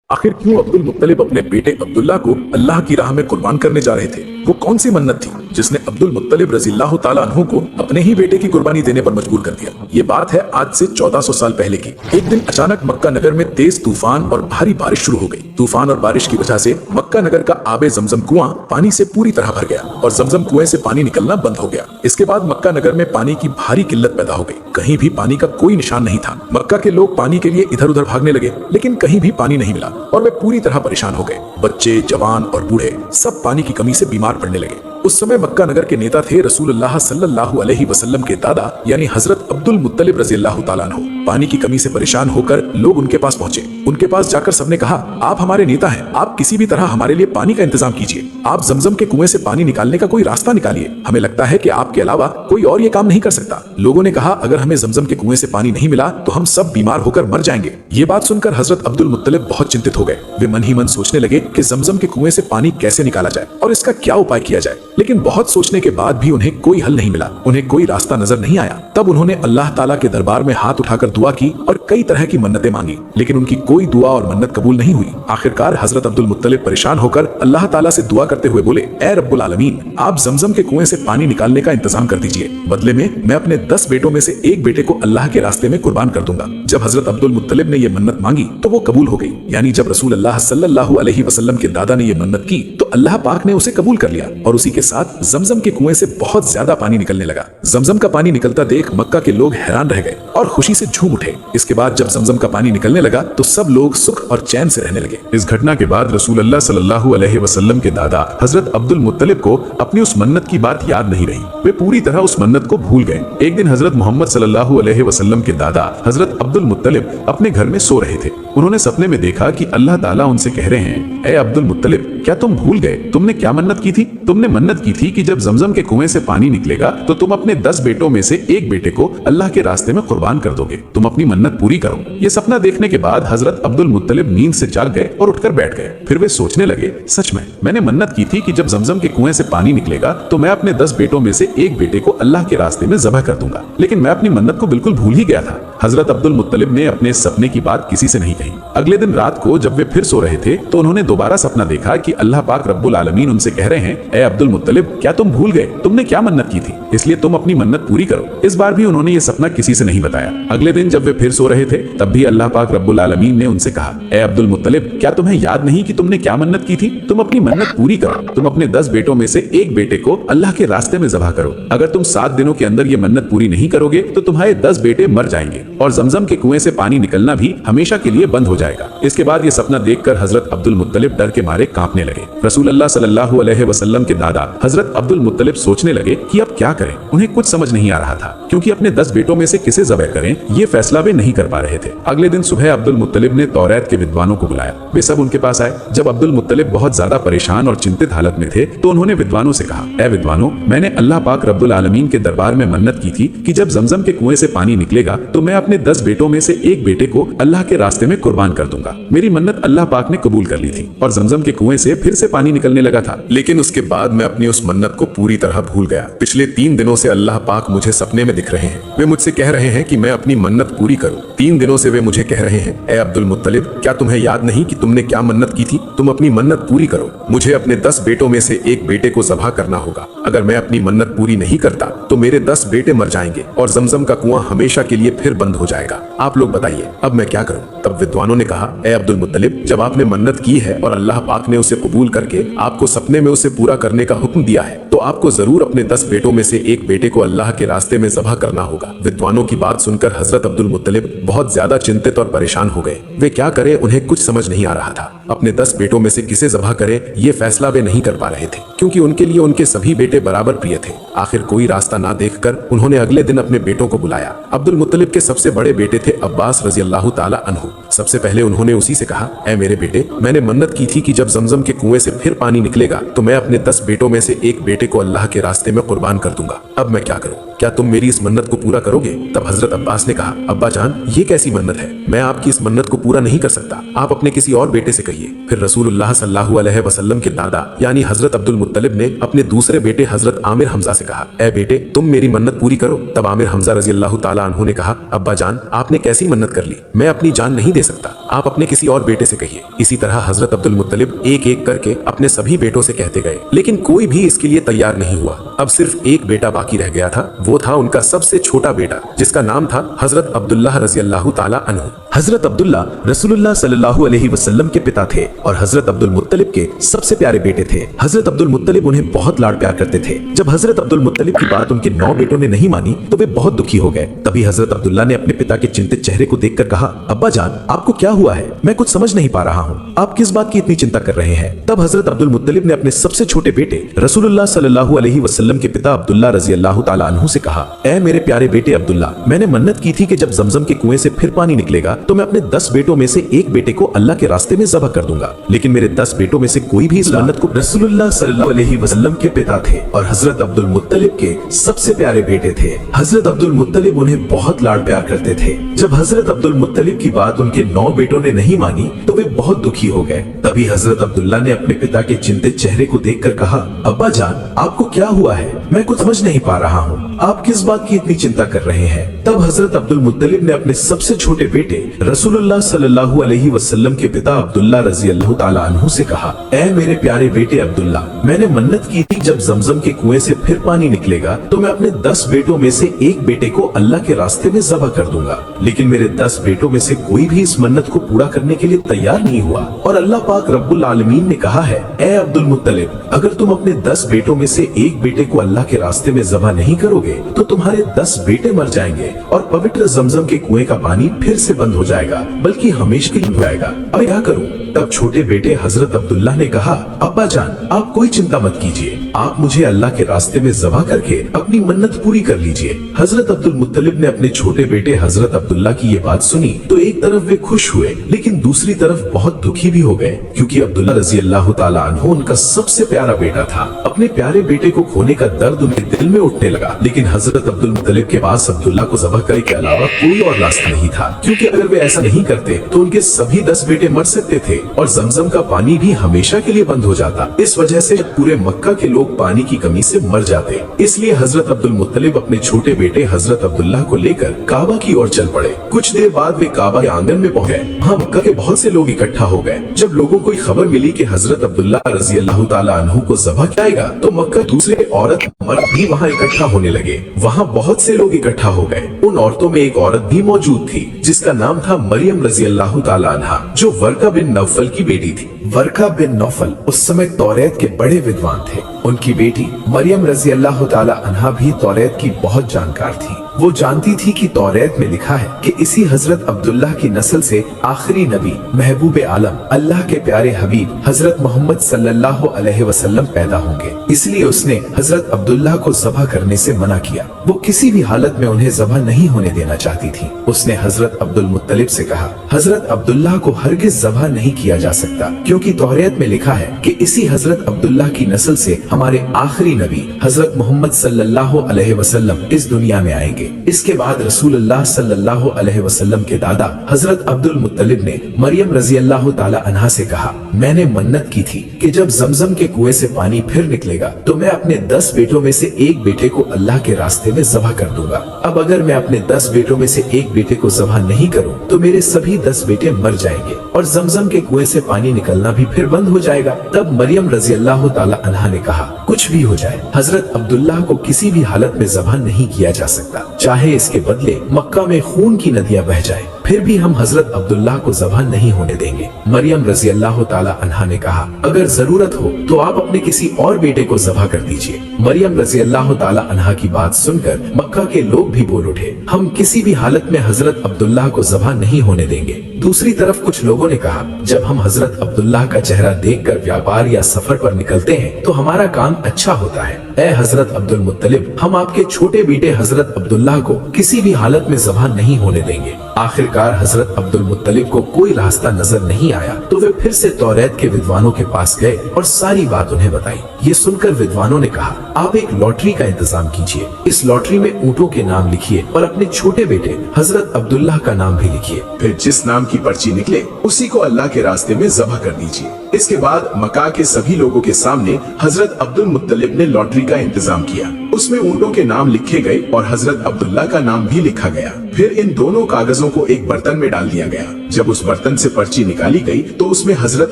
आखिर क्यों अब्दुल मुत्तलिब अपने बेटे अब्दुल्ला को अल्लाह की राह में कुर्बान करने जा रहे थे? वो कौन सी मन्नत थी जिसने अब्दुल मुत्तलिब रज़ियल्लाहु ताला अन्हु को अपने ही बेटे की कुर्बानी देने पर मजबूर कर दिया? ये बात है आज से 1400 साल पहले की। एक दिन अचानक मक्का नगर में तेज तूफान और भारी बारिश शुरू हो गई। तूफान और बारिश की वजह से मक्का नगर का आबे जमजम कुआं पानी से पूरी तरह भर गया और जमजम कुएं से पानी निकलना बंद हो गया। इसके बाद मक्का नगर में पानी की भारी किल्लत पैदा हो गई। कहीं भी पानी का कोई निशान नहीं था। मक्का के लोग पानी के लिए इधर उधर भागने लगे, लेकिन कहीं भी पानी नहीं मिला और वे पूरी तरह परेशान हो गए। बच्चे, जवान और बूढ़े सब पानी की कमी से बीमार पड़ने लगे। उस समय मक्का नगर के नेता थे रसूलुल्लाह सल्लल्लाहु अलैहि वसल्लम के दादा यानी हजरत अब्दुल मुत्तलिब रज़ियल्लाहु ताला अन्हु। पानी की कमी से परेशान होकर लोग उनके पास पहुंचे। उनके पास जाकर सबने कहा, आप हमारे नेता हैं, आप किसी भी तरह हमारे लिए पानी का इंतजाम कीजिए। आप जमजम के कुएं से पानी निकालने का कोई रास्ता निकालिए। हमें लगता है कि आपके अलावा कोई और ये काम नहीं कर सकता। लोगों ने कहा, अगर हमें जमजम के कुएं से पानी नहीं मिला तो हम सब बीमार होकर मर जाएंगे। ये बात सुनकर हजरत अब्दुल मुत्तलिब बहुत चिंतित हो गए। वे मन ही मन सोचने लगे कि जमजम के कुएं से पानी कैसे निकाला जाए और इसका क्या उपाय किया जाए। लेकिन बहुत सोचने के बाद भी उन्हें कोई हल नहीं मिला। उन्हें कोई रास्ता नजर नहीं आया। तब उन्होंने अल्लाह ताला के दरबार में हाथ उठाकर दुआ की और कई तरह की मन्नतें मांगी, लेकिन उनकी कोई दुआ और मन्नत कबूल नहीं हुई। आखिरकार हजरत अब्दुल मुत्तलिब परेशान होकर अल्लाह ताला से दुआ करते हुए बोले, ए रब्बुल आलमीन, आप जमजम के कुएं से पानी निकालने का इंतजाम कर दीजिए। बदले में मैं अपने 10 बेटों में से एक बेटे को अल्लाह के रास्ते में कुर्बान कर दूंगा। जब हजरत अब्दुल मुत्तलिब ने यह मन्नत मांगी तो वो कबूल हो गई। यानी जब रसूल अल्लाह सल्लल्लाहु अलैहि वसल्लम के दादा ने यह मन्नत की तो अल्लाह पाक ने उसे कबूल कर लिया और उसी के साथ जमजम के कुएं से बहुत ज्यादा पानी निकलने लगा। जमजम का पानी निकलता देख मक्का के लोग हैरान रह गए और खुशी से झूम उठे। इसके बाद जब जमजम का पानी निकलने लगा तो सब लोग सुख और चैन से रहने लगे। इस घटना के बाद रसूल अल्लाह सल्लल्लाहु अलैहि वसल्लम के दादा हजरत अब्दुल मुत्तलिब को अपनी उस मन्नत की बात याद नहीं रही। वे पूरी तरह उस मन्नत को भूल गए। एक दिन हजरत मोहम्मद सल्लल्लाहु अलैहि वसल्लम के दादा हजरत अब्दुल मुत्तलिब अपने घर में सो रहे थे। उन्होंने सपने में देखा कि अल्लाह ताला उनसे कह रहे हैं, ए अब्दुल मुत्तलिब, क्या तुम भूल गए तुमने क्या मन्नत की थी? तुमने मन्नत की थी कि जब जमजम के कुएं से पानी निकलेगा तो तुम अपने 10 बेटों में से एक बेटे को अल्लाह के रास्ते में कुर्बान कर दोगे। तुम अपनी मन्नत पूरी करो। ये सपना देखने के बाद हजरत अब्दुल मुत्तलिब नींद से जाग गए और उठकर बैठ गए। फिर वे सोचने लगे, सच में मैंने मन्नत की थी कि जब जमजम के कुएं से पानी निकलेगा तो मैं अपने 10 बेटों में से एक बेटे को अल्लाह के रास्ते में ज़बह कर दूंगा, लेकिन मैं अपनी मन्नत को बिल्कुल भूल ही गया था। हजरत अब्दुल मुत्तलिब ने अपने सपने की बात किसी से नहीं कही। अगले दिन रात को जब वे फिर सो रहे थे तो उन्होंने दोबारा सपना देखा कि अल्लाह पाक रब्बुल आलमीन उनसे कह रहे हैं, ए अब्दुल मुत्तलिब, क्या तुम भूल गए तुमने क्या मन्नत की थी? इसलिए तुम अपनी मन्नत पूरी करो। इस बार भी उन्होंने ये सपना किसी से नहीं बताया। अगले दिन जब वे फिर सो रहे थे तब भी अल्लाह पाक रब्बुल आलमीन ने उनसे कहा, ए अब्दुल मुत्तलिब, क्या तुम्हें याद नहीं कि तुमने क्या मन्नत की थी? तुम अपनी मन्नत पूरी करो। तुम अपने 10 बेटों में से एक बेटे को अल्लाह के रास्ते में ज़बह करो। अगर तुम 7 दिनों के अंदर ये मन्नत पूरी नहीं करोगे तो तुम्हारे 10 बेटे मर जाएंगे और जमजम के कुएं से पानी निकलना भी हमेशा के लिए बंद हो जाएगा। इसके बाद ये सपना देखकर हजरत अब्दुल मुत्तलिब डर के मारे कांपने लगे। रसूल अल्लाह सल्लल्लाहु अलैहि वसल्लम के दादा हजरत अब्दुल मुत्तलिब सोचने लगे कि अब क्या करें। उन्हें कुछ समझ नहीं आ रहा था, क्योंकि अपने 10 बेटों में से किसे ज़बह करें ये फैसला वे नहीं कर पा रहे थे। अगले दिन सुबह अब्दुल मुत्तलिब ने तौरात के विद्वानों को बुलाया। वे सब उनके पास आए। जब अब्दुल मुत्तलिब बहुत ज्यादा परेशान और चिंतित हालत में थे तो उन्होंने विद्वानों से कहा, ए विद्वानों, मैंने अल्लाह पाक रब्बुल आलमीन के दरबार में मन्नत की थी कि जब जमजम के कुएं से पानी निकलेगा तो मैं अपने 10 बेटों में से एक बेटे को अल्लाह के रास्ते में कुर्बान कर दूंगा। मेरी मन्नत अल्लाह पाक ने कबूल कर ली थी और जमजम के कुएं से फिर से पानी निकलने लगा था, लेकिन उसके बाद मैं अपनी उस मन्नत को पूरी तरह भूल गया। पिछले 3 दिनों से अल्लाह पाक मुझे सपने में दिख रहे हैं। वे मुझसे कह रहे हैं कि मैं अपनी मन्नत पूरी करूं। 3 दिनों से वे मुझे कह रहे हैं, ए अब्दुल मुत्तलिब, क्या तुम्हें याद नहीं कि तुमने क्या मन्नत की थी? तुम अपनी मन्नत पूरी करो। मुझे अपने 10 बेटों में से एक बेटे को ज़बह करना होगा। अगर मैं अपनी मन्नत पूरी नहीं करता तो मेरे 10 बेटे मर जाएंगे और जमजम का कुआं हमेशा के लिए फिर बंद हो जाएगा। आप लोग बताइए अब मैं क्या करूं? तब विद्वानों ने कहा, ए अब्दुल मुत्तलिब, जब आपने मन्नत की है और अल्लाह पाक ने उसे कबूल करके आपको सपने में उसे पूरा करने का हुक्म दिया है तो आपको जरूर अपने 10 बेटों में से एक बेटे को अल्लाह के रास्ते में ज़बह करना होगा। विद्वानों की बात सुनकर हजरत अब्दुल मुत्तलिब बहुत ज्यादा चिंतित और परेशान हो गए। वे क्या करें उन्हें कुछ समझ नहीं आ रहा था। अपने 10 बेटों में से किसे ज़बह करें ये फैसला वे नहीं कर पा रहे थे, क्योंकि उनके लिए उनके सभी बेटे बराबर प्रिय थे। आखिर कोई रास्ता ना देखकर उन्होंने अगले दिन अपने बेटों को बुलाया। अब्दुल मुत्तलिब के सबसे बड़े बेटे थे अब्बास रज़ियल्लाहु ताला अन्हु। सबसे पहले उन्होंने उसी से कहा, ऐ मेरे बेटे, मैंने मन्नत मन्नत की थी कि जब जमजम के कुएं से फिर पानी निकलेगा तो मैं अपने 10 बेटों में से एक बेटे को अल्लाह के रास्ते में कुर्बान कर दूंगा। अब मैं क्या करूं? क्या तुम मेरी इस मन्नत को पूरा करोगे? तब हजरत अब्बास ने कहा, अब्बा जान, ये कैसी मन्नत है? मैं आपकी इस मन्नत को पूरा नहीं कर सकता। आप अपने किसी और बेटे से कहिए। फिर रसूलुल्लाह सल्लल्लाहु अलैहि वसल्लम के दादा यानी हजरत अब्दुल मुत्तलिब ने अपने दूसरे बेटे हजरत आमिर हमजा से कहा, ए बेटे, तुम मेरी मन्नत पूरी करो। तब आमिर हमजा रजी अल्लाह ताला अन्हु ने कहा, अब्बा जान, आपने कैसी मन्नत कर ली? मैं अपनी जान नहीं दे सकता। आप अपने किसी और बेटे से कहिए। इसी तरह हजरत अब्दुल मुत्तलिब एक एक करके अपने सभी बेटों से कहते गए, लेकिन कोई भी इसके लिए तैयार नहीं हुआ। अब सिर्फ एक बेटा बाकी रह गया था। वो था उनका सबसे छोटा बेटा, जिसका नाम था हजरत अब्दुल्लाह रजी अल्लाह ताला अन्हु। हजरत अब्दुल्ला रसूलुल्लाह सल्लल्लाहु अलैहि वसल्लम के पिता थे और हजरत अब्दुल मुत्तलिब के सबसे प्यारे बेटे थे। हजरत अब्दुल मुत्तलिब उन्हें बहुत लाड प्यार करते थे। जब हजरत अब्दुल मुत्तलिब की बात उनके 9 बेटों ने नहीं मानी तो वे बहुत दुखी हो गए। तभी हजरत अब्दुल्ला ने अपने पिता के चिंतित चेहरे को देखकर कहा, अब्बा जान, आपको क्या हुआ है? मैं कुछ समझ नहीं पा रहा हूँ। आप किस बात की इतनी चिंता कर रहे हैं? तब हजरत अब्दुल मुत्तलिब ने अपने सबसे छोटे बेटे रसूलुल्लाह सल्लल्लाहु अलैहि वसल्लम के पिता अब्दुल्ला रजी अल्लाह ताला अन्हु से कहा, ऐ मेरे प्यारे बेटे अब्दुल्ला, मैंने मन्नत की थी कि जब जमजम के कुएं से फिर पानी निकलेगा तो मैं अपने 10 बेटों में से एक बेटे को अल्लाह के रास्ते में ज़बह कर दूंगा। लेकिन मेरे 10 बेटों में से कोई भी इस मन्नत को रसूलुल्लाह सल्लल्लाहु अलैहि वसल्लम के पिता थे और हजरत अब्दुल मुत्तलिब के सबसे प्यारे बेटे थे। हजरत अब्दुल मुत्तलिब उन्हें बहुत लाड प्यार करते थे। जब हजरत अब्दुल मुत्तलिब की बात उनके 9 बेटों ने नहीं मानी तो वे बहुत दुखी हो गए। तभी हजरत अब्दुल्ला ने अपने पिता के चिंतित चेहरे को देखकर कहा, अब्बा जान, आपको क्या हुआ है? मैं कुछ समझ नहीं पा रहा हूँ। आप किस बात की इतनी चिंता कर रहे हैं? तब हजरत अब्दुल मुत्तलिब ने अपने सबसे छोटे बेटे रसूलुल्लाह सल्लल्लाहु अलैहि वसल्लम के पिता अब्दुल्ला रजी अल्लाह ताला अन्हु से कहा, ऐ मेरे प्यारे बेटे अब्दुल्ला, मैंने मन्नत की थी जब जमजम के कुएं से फिर पानी निकलेगा तो मैं अपने 10 बेटों में से एक बेटे को अल्लाह के रास्ते में ज़बह कर दूंगा। लेकिन मेरे 10 बेटों में से कोई भी इस मन्नत को पूरा करने के लिए तैयार नहीं हुआ और अल्लाह पाक रब्बुल आलमीन ने कहा है, ऐ अब्दुल मुत्तलिब, अगर तुम अपने 10 बेटों में से एक बेटे को अल्लाह के रास्ते में ज़बह नहीं करोगे तो तुम्हारे 10 बेटे मर जाएंगे और पवित्र जमजम के कुएं का पानी फिर से बंद हो जाएगा, बल्कि हमेशा के लिए हो जाएगा। अब क्या करूं? तब छोटे बेटे हजरत अब्दुल्ला ने कहा, अब्बा जान, आप कोई चिंता मत कीजिए, आप मुझे अल्लाह के रास्ते में ज़बह करके अपनी मन्नत पूरी कर लीजिए। हजरत अब्दुल मुत्तलिब ने अपने छोटे बेटे हजरत अब्दुल्ला की ये बात सुनी तो एक तरफ वे खुश हुए लेकिन दूसरी तरफ बहुत दुखी भी हो गए, क्योंकि अब्दुल्ला रजी अल्लाह ताला अन्हु उनका सबसे प्यारा बेटा था। अपने प्यारे बेटे को खोने का दर्द उनके दिल में उठने लगा। लेकिन हजरत अब्दुल मुत्तलिब के पास अब्दुल्ला को ज़बह करने के अलावा कोई और रास्ता नहीं था, क्योंकि अगर वे ऐसा नहीं करते तो उनके सभी 10 बेटे मर सकते थे और जमजम का पानी भी हमेशा के लिए बंद हो जाता। इस वजह से पूरे मक्का के लोग पानी की कमी से मर जाते। इसलिए हजरत अब्दुल मुत्तलिब अपने छोटे बेटे हजरत अब्दुल्ला को लेकर काबा की ओर चल पड़े। कुछ देर बाद वे काबा के आंगन में पहुंच गए। वहाँ मक्का के बहुत से लोग इकट्ठा हो गए। जब लोगों को खबर मिली कि हजरत अब्दुल्ला रजी अल्लाह ताला अन्हु को ज़बह किया तो मक्का दूसरे औरत मर्द भी वहाँ इकट्ठा होने लगे। वहाँ बहुत से लोग इकट्ठा हो गए। उन औरतों में एक औरत भी मौजूद थी जिसका नाम था मरियम रजी अल्लाह ताला अन्हा, जो वर्का बिन नौफल की बेटी थी। वर्का बिन नौफल उस समय तौरेत के बड़े विद्वान थे। उनकी बेटी मरियम रजी अल्लाह ताला अन्हा भी तौरेत की बहुत जानकार थी। वो जानती थी कि तौरेत में लिखा है कि इसी हजरत अब्दुल्लाह की नस्ल से आखिरी नबी महबूब आलम अल्लाह के प्यारे हबीब हजरत मोहम्मद सल्लल्लाहु अलैहि वसल्लम पैदा होंगे। इसलिए उसने हजरत अब्दुल्लाह को ज़बह करने से मना किया। वो किसी भी हालत में उन्हें ज़बह नहीं होने देना चाहती थी। उसने हजरत अब्दुल मुत्तलिब से कहा, हजरत अब्दुल्लाह को हरगिज ज़बह नहीं किया जा सकता, क्योंकि तौरेत में लिखा है कि इसी हजरत अब्दुल्लाह की नस्ल से हमारे आखिरी नबी हजरत मोहम्मद सल्लल्लाहु अलैहि वसल्लम इस दुनिया में आएंगे। इसके बाद रसूलुल्लाह सल्लल्लाहु अलैहि वसल्लम के दादा हजरत अब्दुल मुत्तलिब ने मरियम रजी अल्लाह ताला अन्हा से कहा, मैंने मन्नत की थी कि जब जमजम के कुएं से पानी फिर निकलेगा तो मैं अपने 10 बेटों में से एक बेटे को अल्लाह के रास्ते में ज़बह कर दूंगा। अब अगर मैं अपने 10 बेटों में से एक बेटे को ज़बह नहीं करूं तो मेरे सभी 10 बेटे मर जाएंगे और जमजम के कुएं से पानी निकलना भी फिर बंद हो जाएगा। तब मरियम रजी अल्लाह ताला अन्हा ने कहा, कुछ भी हो जाए, हजरत अब्दुल्लाह को किसी भी हालत में ज़बह नहीं किया जा सकता, चाहे इसके बदले मक्का में खून की नदियां बह जाए, फिर भी हम हजरत अब्दुल्लाह को ज़बह नहीं होने देंगे। मरियम रजी अल्लाह ताला अन्हा ने कहा, अगर जरूरत हो तो आप अपने किसी और बेटे को ज़बह कर दीजिए। मरियम रजी अल्लाह ताला अन्हा की बात सुनकर मक्का के लोग भी बोल उठे, हम किसी भी हालत में हजरत अब्दुल्लाह को ज़बह नहीं होने देंगे। दूसरी तरफ कुछ लोगों ने कहा, जब हम हजरत अब्दुल्लाह का चेहरा देखकर व्यापार या सफर पर निकलते हैं तो हमारा काम अच्छा होता है। ऐ हजरत अब्दुल मुत्तलिब, हम आपके छोटे बेटे हजरत अब्दुल्लाह को किसी भी हालत में ज़बह नहीं होने देंगे। आखिरकार हजरत अब्दुल मुत्तलिब को कोई रास्ता नजर नहीं आया तो वे फिर से तौरात के विद्वानों के पास गए और सारी बात उन्हें बताई। ये सुनकर विद्वानों ने कहा, आप एक लॉटरी का इंतजाम कीजिए। इस लॉटरी में ऊँटों के नाम लिखिए और अपने छोटे बेटे हजरत अब्दुल्लाह का नाम भी लिखिए। फिर जिस नाम की पर्ची निकले उसी को अल्लाह के रास्ते में ज़बह कर दीजिए। इसके बाद मक्का के सभी लोगों के सामने हजरत अब्दुल मुत्तलिब ने लॉटरी का इंतजाम किया। उसमें ऊँटों के नाम लिखे गए और हजरत अब्दुल्लाह का नाम भी लिखा गया। फिर इन दोनों कागजों को एक बर्तन में डाल दिया गया। जब उस बर्तन से पर्ची निकाली गई तो उसमें हजरत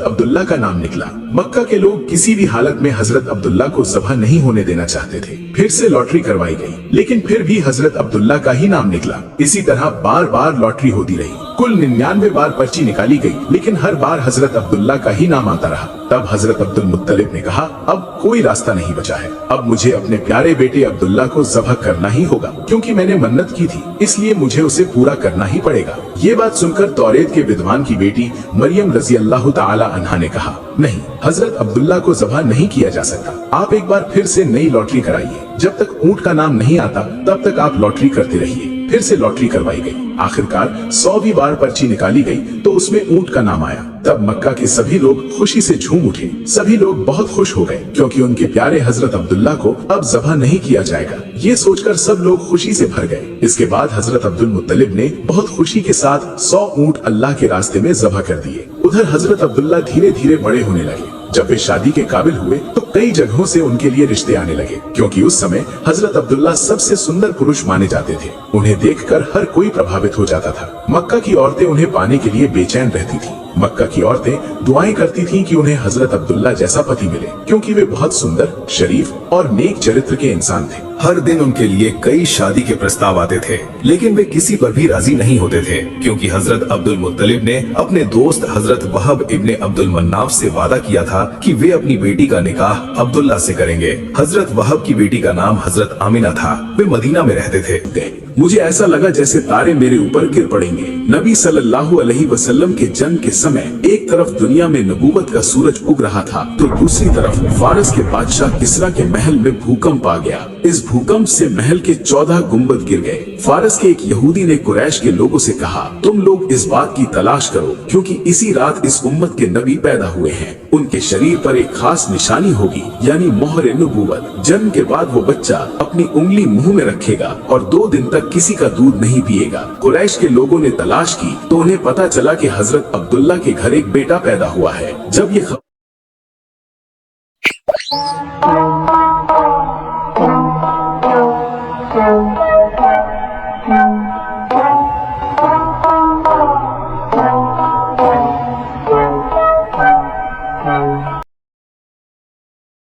अब्दुल्लाह का नाम निकला। मक्का के लोग किसी भी हालत में हजरत अब्दुल्लाह को ज़बह नहीं होने देना चाहते थे। फिर से लॉटरी करवाई गई, लेकिन फिर भी हजरत अब्दुल्लाह का ही नाम निकला। इसी तरह बार बार लॉटरी होती रही। कुल 99 बार पर्ची निकाली गई, लेकिन हर बार हजरत अब्दुल्लाह का ही नाम आता रहा। तब हजरत अब्दुल मुत्तलिब ने कहा, अब कोई रास्ता नहीं बचा है। अब मुझे अपने प्यारे बेटे अब्दुल्लाह को ज़बह करना ही होगा, क्योंकि मैंने मन्नत की थी, इसलिए मुझे उसे पूरा करना ही पड़ेगा। ये बात सुनकर तौरेत के विद्वान की बेटी मरियम रज़ी अल्लाह ताला अन्हा ने कहा, नहीं, हजरत अब्दुल्लाह को ज़बह नहीं किया जा सकता। आप एक बार फिर से नई लॉटरी कराइए। जब तक ऊँट का नाम नहीं आता तब तक आप लॉटरी करते रहिए। फिर से लॉटरी करवाई गई। आखिरकार 100वीं बार पर्ची निकाली गई तो उसमें ऊँट का नाम आया। तब मक्का के सभी लोग खुशी से झूम उठे। सभी लोग बहुत खुश हो गए, क्योंकि उनके प्यारे हजरत अब्दुल्लाह को अब ज़बह नहीं किया जाएगा। ये सोचकर सब लोग खुशी से भर गए। इसके बाद हजरत अब्दुल मुत्तलिब ने बहुत खुशी के साथ 100 ऊँट अल्लाह के रास्ते में ज़बह कर दिए। उधर हजरत अब्दुल्लाह धीरे धीरे बड़े होने लगे। जब वे शादी के काबिल हुए तो कई जगहों से उनके लिए रिश्ते आने लगे, क्योंकि उस समय हजरत अब्दुल्लाह सबसे सुंदर पुरुष माने जाते थे। उन्हें देखकर हर कोई प्रभावित हो जाता था। मक्का की औरतें उन्हें पाने के लिए बेचैन रहती थीं। मक्का की औरतें दुआएं करती थीं कि उन्हें हजरत अब्दुल्लाह जैसा पति मिले, क्योंकि वे बहुत सुंदर, शरीफ और नेक चरित्र के इंसान थे। हर दिन उनके लिए कई शादी के प्रस्ताव आते थे, लेकिन वे किसी पर भी राजी नहीं होते थे, क्योंकि हजरत अब्दुल मुत्तलिब ने अपने दोस्त हजरत वहब इब्ने अब्दुल मन्नाफ से वादा किया था कि वे अपनी बेटी का निकाह अब्दुल्लाह से करेंगे। हजरत वहब की बेटी का नाम हजरत आमिना था। वे मदीना में रहते थे। मुझे ऐसा लगा जैसे तारे मेरे ऊपर गिर पड़ेंगे। नबी सल्लल्लाहु अलैहि वसल्लम के जन्म के समय एक तरफ दुनिया में नबूवत का सूरज उग रहा था, तो दूसरी तरफ फारस के बादशाह किस्रा के महल में भूकंप आ गया। इस भूकंप से महल के 14 गुंबद गिर गए। फारस के एक यहूदी ने कुरैश के लोगों से कहा, तुम लोग इस बात की तलाश करो, क्योंकि इसी रात इस उम्मत के नबी पैदा हुए हैं। उनके शरीर पर एक खास निशानी होगी, यानी मोहर नबूवत। जन्म के बाद वो बच्चा अपनी उंगली मुंह में रखेगा और 2 दिन तक किसी का दूध नहीं पिएगा। कुरैश के लोगों ने तलाश की तो उन्हें पता चला कि हजरत अब्दुल्लाह के घर एक बेटा पैदा हुआ है। जब ये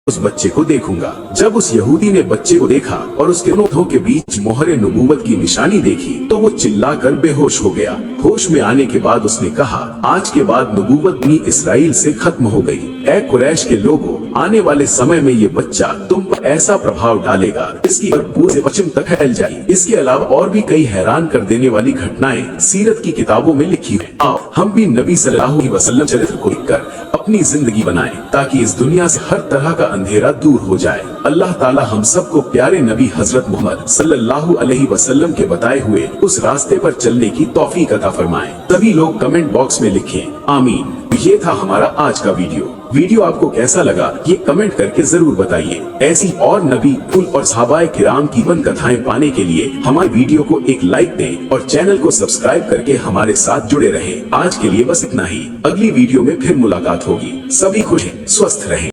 उस बच्चे को देखूंगा। जब उस यहूदी ने बच्चे को देखा और उसके होठों के बीच मोहर नबूवत की निशानी देखी तो वो चिल्लाकर बेहोश हो गया। होश में आने के बाद उसने कहा, आज के बाद नबूवत बनी इसराइल से खत्म हो गई। ऐ कुरैश के लोगों, आने वाले समय में ये बच्चा तुम पर ऐसा प्रभाव डालेगा, इसकी पूरे से पश्चिम तक फैल जाएगी। इसके अलावा और भी कई हैरान कर देने वाली घटनाएं सीरत की किताबों में लिखी है। आओ हम भी नबी सल्लल्लाहु अलैहि वसल्लम चरित्र को लिखकर अपनी जिंदगी बनाएं, ताकि इस दुनिया से हर तरह का अंधेरा दूर हो जाए। अल्लाह ताला हम सबको प्यारे नबी हजरत मोहम्मद सल्लल्लाहु अलैहि वसल्लम के बताए हुए उस रास्ते पर चलने की तौफीक अता फरमाए। सभी लोग कमेंट बॉक्स में लिखें आमीन। ये था हमारा आज का वीडियो आपको कैसा लगा ये कमेंट करके जरूर बताइए। ऐसी और नबी कुल और सहाबाए किराम की जीवन कथाएं पाने के लिए हमारे वीडियो को एक लाइक दें और चैनल को सब्सक्राइब करके हमारे साथ जुड़े रहें। आज के लिए बस इतना ही। अगली वीडियो में फिर मुलाकात होगी। सभी खुश हैं, स्वस्थ रहें।